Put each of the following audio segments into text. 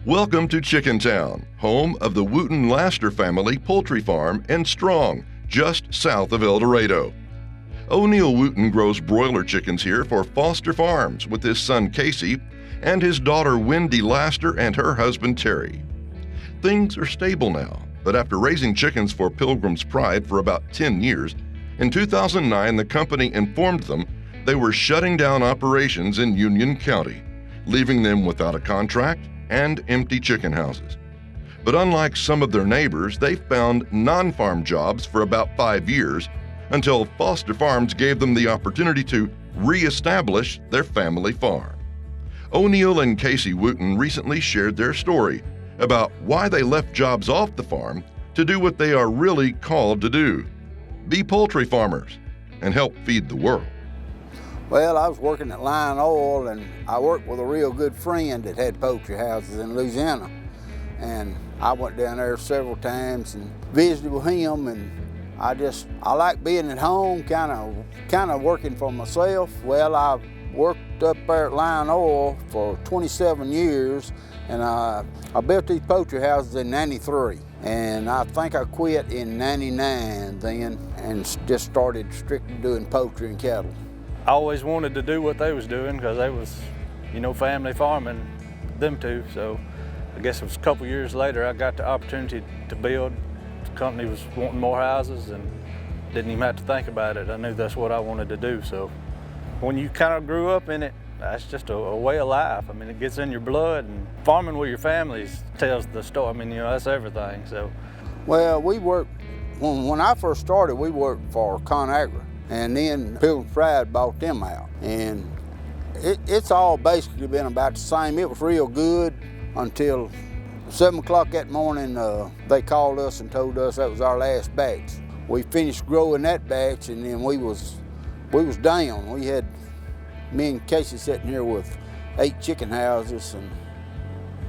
Welcome to Chicken Town, home of the Wooten Laster family poultry farm in Strong, just south of El Dorado. O'Neill Wooten grows broiler chickens here for Foster Farms with his son Casey and his daughter Wendi Laster and her husband Terry. Things are stable now, but after raising chickens for Pilgrim's Pride for about 10 years, in 2009 the company informed them they were shutting down operations in Union County, leaving them without a contract and empty chicken houses. But unlike some of their neighbors, they found non-farm jobs for about 5 years until Foster Farms gave them the opportunity to re-establish their family farm. O'Neill and Casey Wooten recently shared their story about why they left jobs off the farm to do what they are really called to do: be poultry farmers and help feed the world. Well, I was working at Lion Oil, and I worked with a real good friend that had poultry houses in Louisiana. And I went down there several times and visited with him, and I like being at home, kind of working for myself. Well, I worked up there at Lion Oil for 27 years, and I built these poultry houses in '93. And I think I quit in '99 then and just started strictly doing poultry and cattle. I always wanted to do what they was doing because they was, family farming, them two. So I guess it was a couple years later I got the opportunity to build. The company was wanting more houses and didn't even have to think about it. I knew that's what I wanted to do. So when you kind of grew up in it, that's just a way of life. I mean, it gets in your blood, and farming with your families tells the story. I mean, that's everything. So, well, we worked, when I first started, we worked for ConAgra. And then Pilgrim's Pride bought them out. And it's all basically been about the same. It was real good until 7 o'clock that morning, they called us and told us that was our last batch. We finished growing that batch, and then we was down. We had me and Casey sitting here with 8 chicken houses and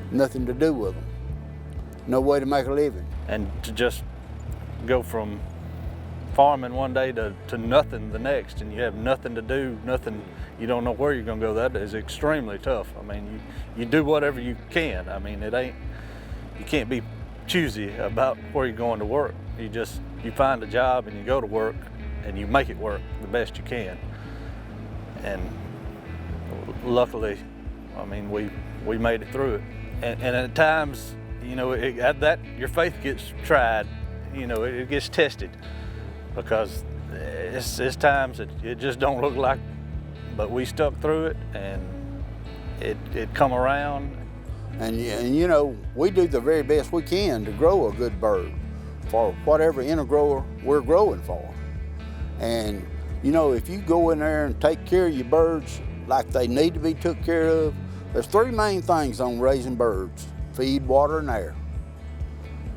nothing to do with them. No way to make a living. And to just go from farming one day to nothing the next, and you have nothing to do, nothing, you don't know where you're gonna go, that is extremely tough. I mean, you do whatever you can. I mean, you can't be choosy about where you're going to work. You find a job and you go to work and you make it work the best you can. And luckily, I mean, we made it through it. And at times, your faith gets tried, it gets tested. Because it's times that it just don't look like, but we stuck through it, and it come around. And we do the very best we can to grow a good bird for whatever intergrower we're growing for. And if you go in there and take care of your birds like they need to be took care of, there's 3 main things on raising birds: feed, water, and air.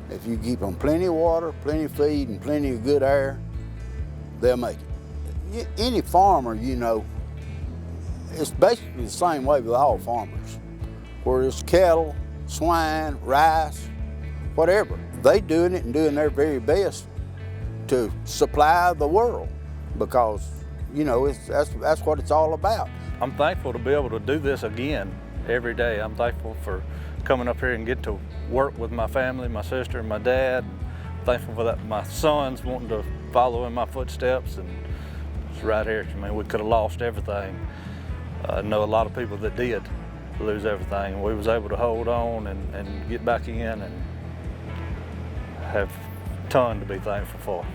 If you keep them plenty of water, plenty of feed, and plenty of good air, they'll make it. Any farmer, it's basically the same way with all farmers. Whether it's cattle, swine, rice, whatever, they doing it and doing their very best to supply the world, because that's what it's all about. I'm thankful to be able to do this again every day. I'm thankful for coming up here and get to work with my family, my sister and my dad. I'm thankful for that, my sons wanting to follow in my footsteps, and it's right here. I mean, we could have lost everything. I know a lot of people that did lose everything, and we was able to hold on and get back in and have a ton to be thankful for.